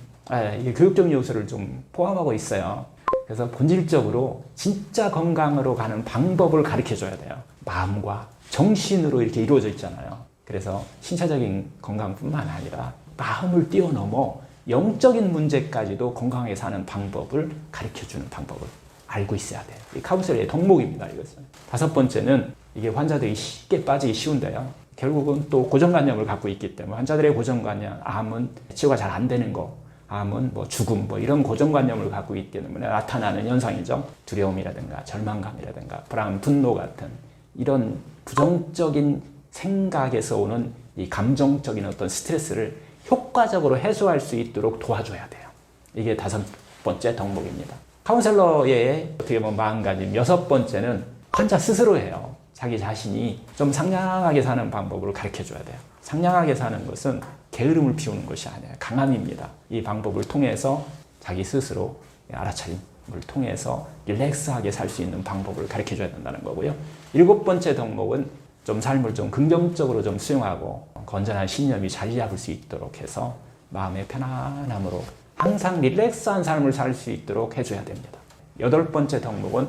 이게 교육적 요소를 좀 포함하고 있어요. 그래서 본질적으로 진짜 건강으로 가는 방법을 가르쳐줘야 돼요. 마음과 정신으로 이렇게 이루어져 있잖아요. 그래서 신체적인 건강뿐만 아니라 마음을 뛰어넘어 영적인 문제까지도 건강하게 사는 방법을 가르쳐주는 방법을 알고 있어야 돼요. 이 카운셀러의 덕목입니다, 이것은. 다섯 번째는 이게 환자들이 쉽게 빠지기 쉬운데요. 결국은 또 고정관념을 갖고 있기 때문에 환자들의 고정관념, 암은 치유가 잘 안 되는 거, 암은 죽음, 이런 고정관념을 갖고 있기 때문에 나타나는 현상이죠. 두려움이라든가 절망감이라든가 불안, 분노 같은 이런 부정적인 생각에서 오는 이 감정적인 어떤 스트레스를 효과적으로 해소할 수 있도록 도와줘야 돼요. 이게 다섯 번째 덕목입니다. 카운셀러의 어떻게 보면 마음가짐 여섯 번째는 환자 스스로예요. 자기 자신이 좀 상냥하게 사는 방법을 가르쳐줘야 돼요. 상냥하게 사는 것은 게으름을 피우는 것이 아니에요. 강함입니다. 이 방법을 통해서 자기 스스로 알아차림을 통해서 릴렉스하게 살 수 있는 방법을 가르쳐줘야 된다는 거고요. 일곱 번째 덕목은 좀 삶을 좀 긍정적으로 좀 수용하고 건전한 신념이 자리 잡을 수 있도록 해서 마음의 편안함으로 항상 릴렉스한 삶을 살 수 있도록 해줘야 됩니다. 여덟 번째 덕목은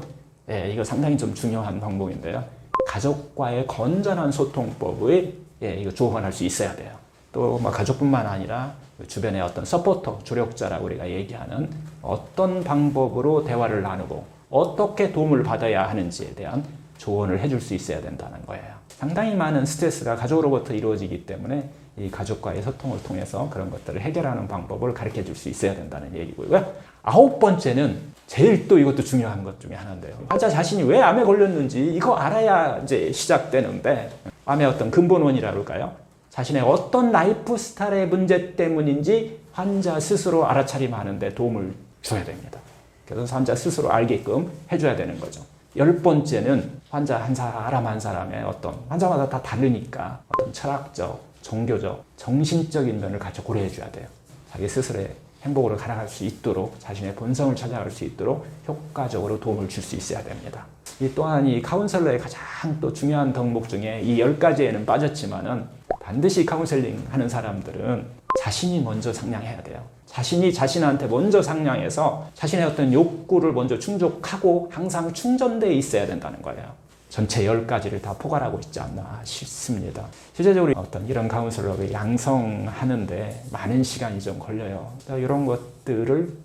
이거 상당히 좀 중요한 덕목인데요. 가족과의 건전한 소통법을 이거 조언할 수 있어야 돼요. 또 가족뿐만 아니라 주변의 어떤 서포터, 조력자라고 우리가 얘기하는 어떤 방법으로 대화를 나누고 어떻게 도움을 받아야 하는지에 대한 조언을 해줄 수 있어야 된다는 거예요. 상당히 많은 스트레스가 가족으로부터 이루어지기 때문에 이 가족과의 소통을 통해서 그런 것들을 해결하는 방법을 가르쳐 줄 수 있어야 된다는 얘기고요. 아홉 번째는 제일 또 이것도 중요한 것 중에 하나인데요. 환자 자신이 왜 암에 걸렸는지 이거 알아야 이제 시작되는데, 암의 어떤 근본 원인이라고 할까요? 자신의 어떤 라이프 스타일의 문제 때문인지 환자 스스로 알아차림하는데 도움을 줘야 됩니다. 그래서 환자 스스로 알게끔 해줘야 되는 거죠. 10번째는 환자 한 사람 한 사람의 어떤, 환자마다 다 다르니까 어떤 철학적, 종교적, 정신적인 면을 같이 고려해 줘야 돼요. 자기 스스로의 행복으로 살아갈 수 있도록, 자신의 본성을 찾아갈 수 있도록 효과적으로 도움을 줄 수 있어야 됩니다. 이 또한 이 카운셀러의 가장 또 중요한 덕목 중에 이 10가지에는 빠졌지만은, 반드시 카운셀링 하는 사람들은 자신이 먼저 상냥해야 돼요. 자신이 자신한테 먼저 상냥해서 자신의 어떤 욕구를 먼저 충족하고 항상 충전되어 있어야 된다는 거예요. 전체 10가지를 다 포괄하고 있지 않나 싶습니다. 실제적으로 어떤 이런 카운셀러를 양성하는데 많은 시간이 좀 걸려요. 이런 것들을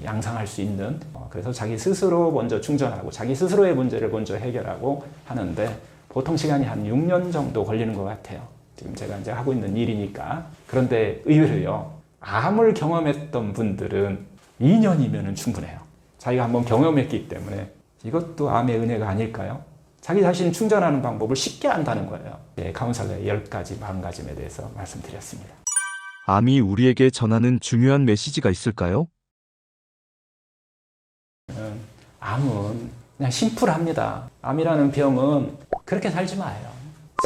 양성할 수 있는, 그래서 자기 스스로 먼저 충전하고 자기 스스로의 문제를 먼저 해결하고 하는데 보통 시간이 한 6년 정도 걸리는 것 같아요. 지금 제가 이제 하고 있는 일이니까. 그런데 의외로요, 암을 경험했던 분들은 2년이면 충분해요. 자기가 한번 경험했기 때문에. 이것도 암의 은혜가 아닐까요? 자기 자신 충전하는 방법을 쉽게 안다는 거예요. 네, 카운셀러의 10가지, 40가지에 대해서 말씀드렸습니다. 암이 우리에게 전하는 중요한 메시지가 있을까요? 암은 그냥 심플합니다. 암이라는 병은 그렇게 살지 마요.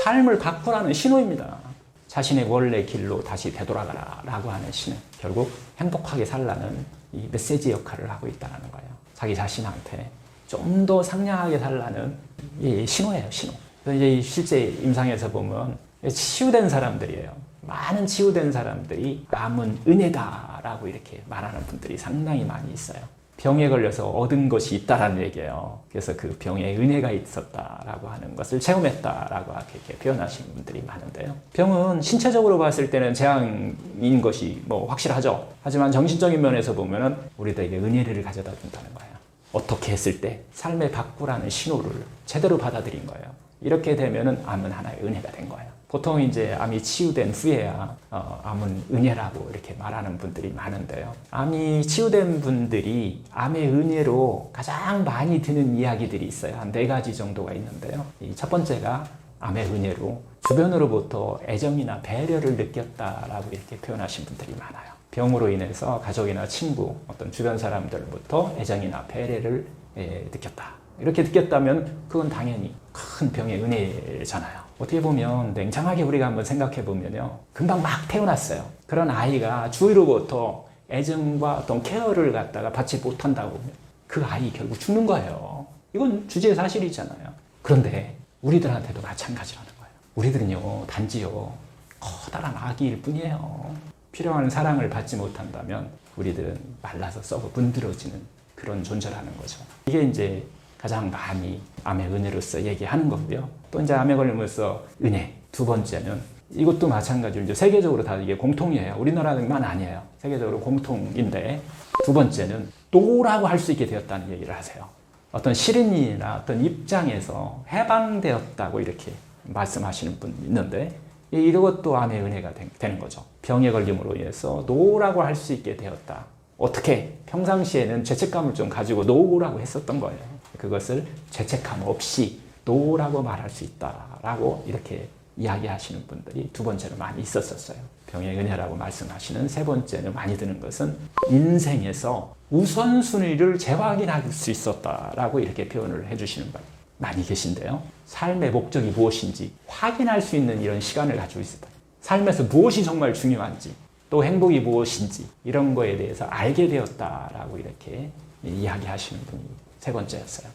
삶을 바꾸라는 신호입니다. 자신의 원래 길로 다시 되돌아가라 라고 하는 신호. 결국 행복하게 살라는 이 메시지 역할을 하고 있다는 거예요. 자기 자신한테 좀 더 상냥하게 살라는 이 신호예요, 신호. 그래서 이제 실제 임상에서 보면 치유된 사람들이에요. 많은 치유된 사람들이 암은 은혜다라고 이렇게 말하는 분들이 상당히 많이 있어요. 병에 걸려서 얻은 것이 있다라는 얘기예요. 그래서 그 병에 은혜가 있었다라고 하는 것을 체험했다라고 이렇게 표현하시는 분들이 많은데요. 병은 신체적으로 봤을 때는 재앙인 것이 뭐 확실하죠. 하지만 정신적인 면에서 보면은 우리들에게 은혜를 가져다 준다는 거예요. 어떻게 했을 때 삶의 바꾸라는 신호를 제대로 받아들인 거예요. 이렇게 되면은 암은 하나의 은혜가 된 거예요. 보통 이제 암이 치유된 후에야 암은 은혜라고 이렇게 말하는 분들이 많은데요. 암이 치유된 분들이 암의 은혜로 가장 많이 드는 이야기들이 있어요. 한 4가지 정도가 있는데요. 이 첫 번째가 암의 은혜로 주변으로부터 애정이나 배려를 느꼈다라고 이렇게 표현하신 분들이 많아요. 병으로 인해서 가족이나 친구, 어떤 주변 사람들로부터 애정이나 배려를 느꼈다. 이렇게 느꼈다면 그건 당연히 큰 병의 은혜잖아요. 어떻게 보면 냉정하게 우리가 한번 생각해 보면요, 금방 막 태어났어요. 그런 아이가 주위로부터 애정과 어떤 케어를 갖다가 받지 못한다고 보면 그 아이 결국 죽는 거예요. 이건 주제의 사실이잖아요. 그런데 우리들한테도 마찬가지라는 거예요. 우리들은요, 단지요, 커다란 아기일 뿐이에요. 필요한 사랑을 받지 못한다면 우리들은 말라서 썩어 문드러지는 그런 존재라는 거죠. 이게 이제 가장 많이 암의 은혜로서 얘기하는 거고요. 또 이제 암에 걸림으로써 은혜. 2번째는 이것도 마찬가지로 이제 세계적으로 다 이게 공통이에요. 우리나라만 아니에요. 세계적으로 공통인데, 2번째는 또라고 할 수 있게 되었다는 얘기를 하세요. 어떤 시린이나 어떤 입장에서 해방되었다고 이렇게 말씀하시는 분이 있는데, 이것도 암의 은혜가 되는 거죠. 병에 걸림으로 인해서 노라고 할 수 있게 되었다. 어떻게? 평상시에는 죄책감을 좀 가지고 노라고 했었던 거예요. 그것을 죄책감 없이 노라고 말할 수 있다라고 이렇게 이야기하시는 분들이 2번째로 많이 있었어요. 병의 은혜라고 말씀하시는 3번째는 많이 드는 것은 인생에서 우선순위를 재확인할 수 있었다라고 이렇게 표현을 해주시는 분 많이 계신데요. 삶의 목적이 무엇인지 확인할 수 있는 이런 시간을 가지고 있었다. 삶에서 무엇이 정말 중요한지, 또 행복이 무엇인지 이런 거에 대해서 알게 되었다라고 이렇게 이야기하시는 분이 3번째였어요.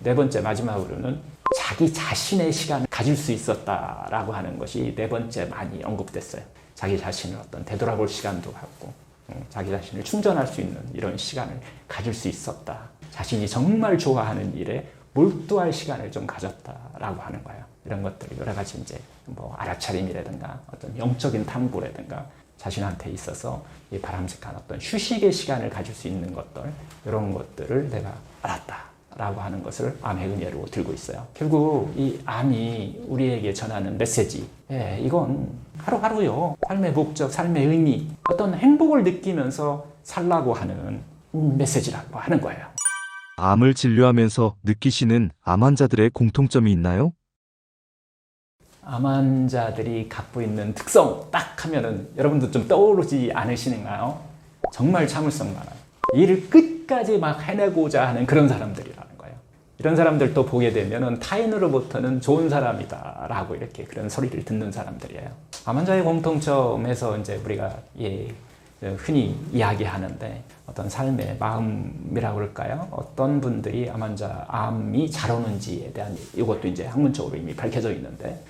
4번째 마지막으로는 자기 자신의 시간을 가질 수 있었다라고 하는 것이 4번째 많이 언급됐어요. 자기 자신을 어떤 되돌아볼 시간도 갖고 자기 자신을 충전할 수 있는 이런 시간을 가질 수 있었다. 자신이 정말 좋아하는 일에 몰두할 시간을 좀 가졌다라고 하는 거예요. 이런 것들 여러 가지 이제 뭐 알아차림이라든가 어떤 영적인 탐구라든가 자신한테 있어서 이 바람직한 어떤 휴식의 시간을 가질 수 있는 것들, 이런 것들을 내가 알았다라고 하는 것을 암의 은혜로 들고 있어요. 결국 이 암이 우리에게 전하는 메시지, 이건 하루하루요, 삶의 목적, 삶의 의미, 어떤 행복을 느끼면서 살라고 하는 메시지라고 하는 거예요. 암을 진료하면서 느끼시는 암 환자들의 공통점이 있나요? 암 환자들이 갖고 있는 특성 딱 하면은 여러분도 좀 떠오르지 않으시는가요? 정말 참을성 많아요. 일을 끝까지 막 해내고자 하는 그런 사람들이라는 거예요. 이런 사람들 또 보게 되면은 타인으로부터는 좋은 사람이다라고 이렇게 그런 소리를 듣는 사람들이에요. 암 환자의 공통점에서 이제 우리가 흔히 이야기하는데 어떤 삶의 마음이라고 그럴까요? 어떤 분들이 암 환자, 암이 잘 오는지에 대한 이것도 이제 학문적으로 이미 밝혀져 있는데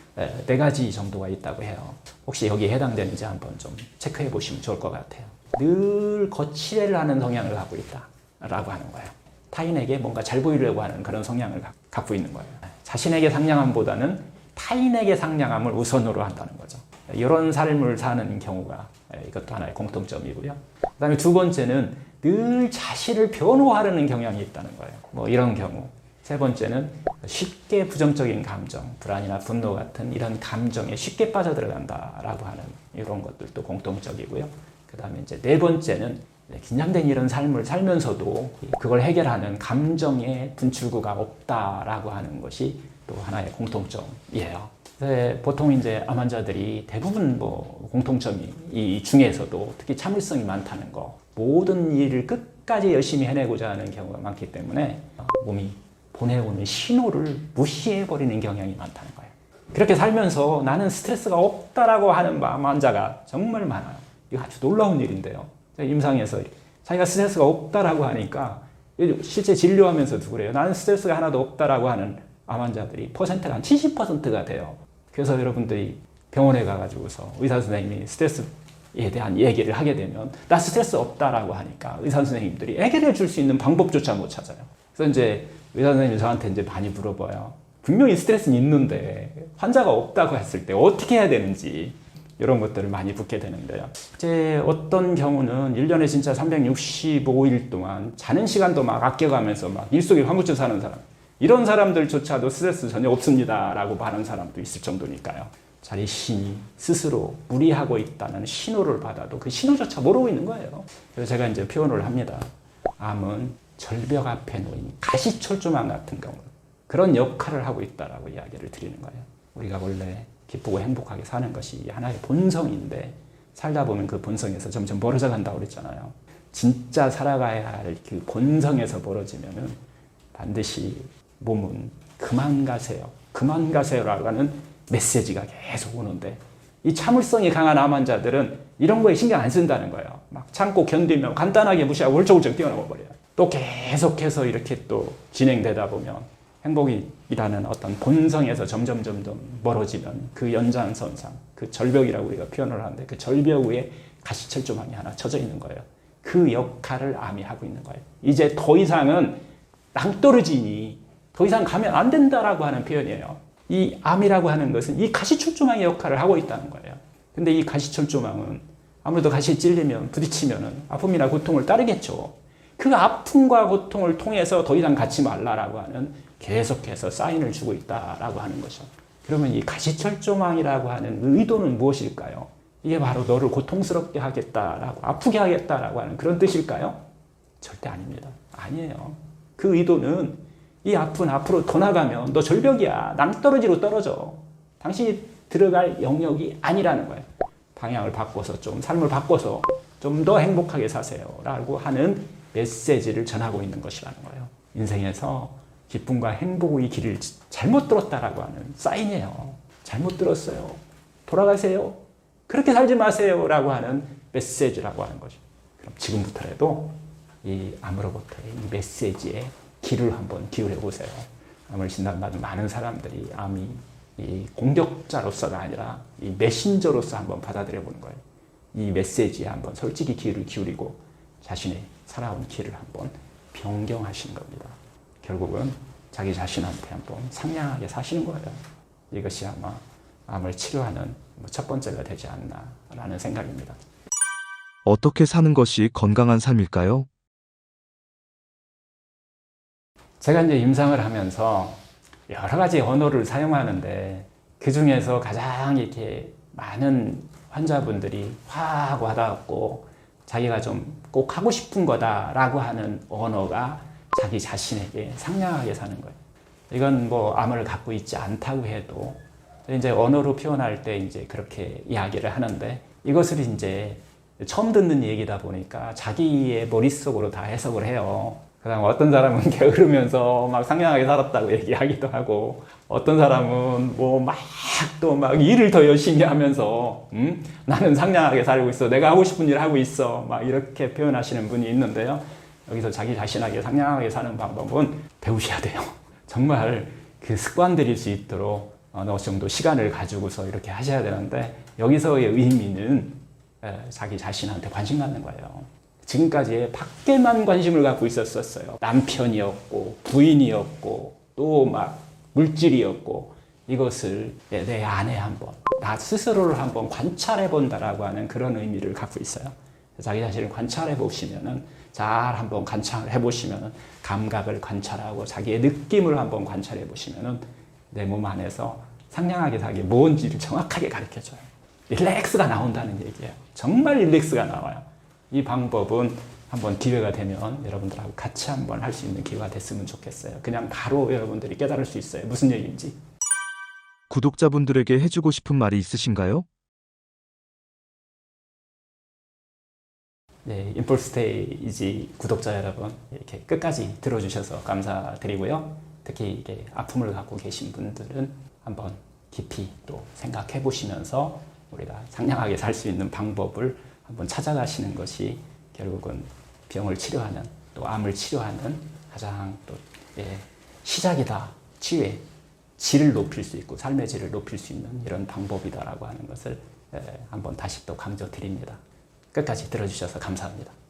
네 가지 정도가 있다고 해요. 혹시 여기에 해당되는지 한번 좀 체크해 보시면 좋을 것 같아요. 늘 거칠애를 하는 성향을 갖고 있다라고 하는 거예요. 타인에게 뭔가 잘 보이려고 하는 그런 성향을 갖고 있는 거예요. 자신에게 상냥함보다는 타인에게 상냥함을 우선으로 한다는 거죠. 이런 삶을 사는 경우가 이것도 하나의 공통점이고요. 그 다음에 두 번째는 늘 자신을 변호하려는 경향이 있다는 거예요. 뭐 이런 경우. 세 번째는 쉽게 부정적인 감정, 불안이나 분노 같은 이런 감정에 쉽게 빠져들어간다라고 하는 이런 것들도 공통적이고요. 그 다음에 이제 네 번째는 긴장된 이런 삶을 살면서도 그걸 해결하는 감정의 분출구가 없다라고 하는 것이 또 하나의 공통점이에요. 보통 이제 암 환자들이 대부분 뭐 공통점이 이 중에서도 특히 참을성이 많다는 거, 모든 일을 끝까지 열심히 해내고자 하는 경우가 많기 때문에 몸이 보내오는 신호를 무시해버리는 경향이 많다는 거예요. 그렇게 살면서 나는 스트레스가 없다라고 하는 암 환자가 정말 많아요. 이거 아주 놀라운 일인데요. 임상에서 자기가 스트레스가 없다라고 하니까 실제 진료하면서도 그래요. 나는 스트레스가 하나도 없다라고 하는 암 환자들이 퍼센트가 한 70%가 돼요. 그래서 여러분들이 병원에 가가지고서 의사 선생님이 스트레스에 대한 얘기를 하게 되면 나 스트레스 없다라고 하니까 의사 선생님들이 해결해 줄 수 있는 방법조차 못 찾아요. 그래서 이제 의사 선생님이 저한테 이제 많이 물어봐요. 분명히 스트레스는 있는데 환자가 없다고 했을 때 어떻게 해야 되는지 이런 것들을 많이 묻게 되는데요. 이제 어떤 경우는 1년에 진짜 365일 동안 자는 시간도 막 아껴가면서 막 일 속에 황구쳐 사는 사람, 이런 사람들조차도 스트레스 전혀 없습니다 라고 말하는 사람도 있을 정도니까요. 자신이 스스로 무리하고 있다는 신호를 받아도 그 신호조차 모르고 있는 거예요. 그래서 제가 이제 표현을 합니다. 암은 절벽 앞에 놓인 가시철조망 같은 경우, 그런 역할을 하고 있다라고 이야기를 드리는 거예요. 우리가 원래 기쁘고 행복하게 사는 것이 하나의 본성인데 살다 보면 그 본성에서 점점 멀어져 간다고 그랬잖아요. 진짜 살아가야 할 그 본성에서 멀어지면은 반드시 몸은 그만 가세요. 그만 가세요라고 하는 메시지가 계속 오는데, 이 참을성이 강한 암 환자들은 이런 거에 신경 안 쓴다는 거예요. 막 참고 견디면 간단하게 무시하고 훌쩍훌쩍 뛰어넘어 버려요. 또 계속해서 이렇게 또 진행되다 보면 행복이라는 어떤 본성에서 점점 멀어지면 그 연장선상, 그 절벽이라고 우리가 표현을 하는데 그 절벽 위에 가시철조망이 하나 쳐져 있는 거예요. 그 역할을 암이 하고 있는 거예요. 이제 더 이상은 낭떠러지니 더 이상 가면 안 된다라고 하는 표현이에요. 이 암이라고 하는 것은 이 가시철조망의 역할을 하고 있다는 거예요. 근데 이 가시철조망은 아무래도 가시에 찔리면 부딪히면 아픔이나 고통을 따르겠죠. 그 아픔과 고통을 통해서 더 이상 갖지 말라라고 하는 계속해서 사인을 주고 있다라고 하는 거죠. 그러면 이 가시철조망이라고 하는 의도는 무엇일까요? 이게 바로 너를 고통스럽게 하겠다라고, 아프게 하겠다라고 하는 그런 뜻일까요? 절대 아닙니다. 아니에요. 그 의도는 이 아픈 앞으로 더 나가면 너 절벽이야. 낭떠러지로 떨어져. 당신이 들어갈 영역이 아니라는 거예요. 방향을 바꿔서 좀 삶을 바꿔서 좀 더 행복하게 사세요라고 하는 메시지를 전하고 있는 것이라는 거예요. 인생에서 기쁨과 행복의 길을 잘못 들었다라고 하는 사인이에요. 잘못 들었어요. 돌아가세요. 그렇게 살지 마세요라고 하는 메시지라고 하는 거죠. 그럼 지금부터라도 이 암으로부터의 이 메시지에 귀를 한번 기울여 보세요. 암을 진단받은 많은 사람들이 암이 이 공격자로서가 아니라 이 메신저로서 한번 받아들여 보는 거예요. 이 메시지에 한번 솔직히 귀를 기울이고 자신의 살아온 길을 한번 변경하시는 겁니다. 결국은 자기 자신한테 한번 상냥하게 사시는 거예요. 이것이 아마 암을 치료하는 첫 번째가 되지 않나라는 생각입니다. 어떻게 사는 것이 건강한 삶일까요? 제가 이제 임상을 하면서 여러 가지 언어를 사용하는데 그 중에서 가장 이렇게 많은 환자분들이 확 와닿았고 자기가 좀 꼭 하고 싶은 거다라고 하는 언어가 자기 자신에게 상냥하게 사는 거예요. 이건 뭐 암을 갖고 있지 않다고 해도 이제 언어로 표현할 때 이제 그렇게 이야기를 하는데 이것을 이제 처음 듣는 얘기다 보니까 자기의 머릿속으로 다 해석을 해요. 그다음 어떤 사람은 게으르면서 막 상냥하게 살았다고 얘기하기도 하고 어떤 사람은 뭐 막 또 막 일을 더 열심히 하면서 나는 상냥하게 살고 있어. 내가 하고 싶은 일 하고 있어. 막 이렇게 표현하시는 분이 있는데요. 여기서 자기 자신에게 상냥하게 사는 방법은 배우셔야 돼요. 정말 그 습관 들일 수 있도록 어느 정도 시간을 가지고서 이렇게 하셔야 되는데 여기서의 의미는 자기 자신한테 관심 갖는 거예요. 지금까지 밖에만 관심을 갖고 있었어요. 남편이었고 부인이었고 또 막 물질이었고 이것을 내 안에 한번 나 스스로를 한번 관찰해 본다라고 하는 그런 의미를 갖고 있어요. 자기 자신을 관찰해 보시면은 잘 한번 관찰해 보시면은 감각을 관찰하고 자기의 느낌을 한번 관찰해 보시면은 내 몸 안에서 상냥하게 살기 뭔지를 정확하게 가르쳐 줘요. 릴렉스가 나온다는 얘기예요. 정말 릴렉스가 나와요. 이 방법은 한번 기회가 되면 여러분들하고 같이 한번 할 수 있는 기회가 됐으면 좋겠어요. 그냥 바로 여러분들이 깨달을 수 있어요. 무슨 얘기인지. 구독자분들에게 해주고 싶은 말이 있으신가요? 네, 인폴스테이지 구독자 여러분 이렇게 끝까지 들어주셔서 감사드리고요. 특히 이게 아픔을 갖고 계신 분들은 한번 깊이 또 생각해 보시면서 우리가 상냥하게 살 수 있는 방법을 한번 찾아가시는 것이 결국은 병을 치료하는 또 암을 치료하는 가장 또 시작이다. 치유의 질을 높일 수 있고 삶의 질을 높일 수 있는 이런 방법이다라고 하는 것을 한번 다시 또 강조드립니다. 끝까지 들어주셔서 감사합니다.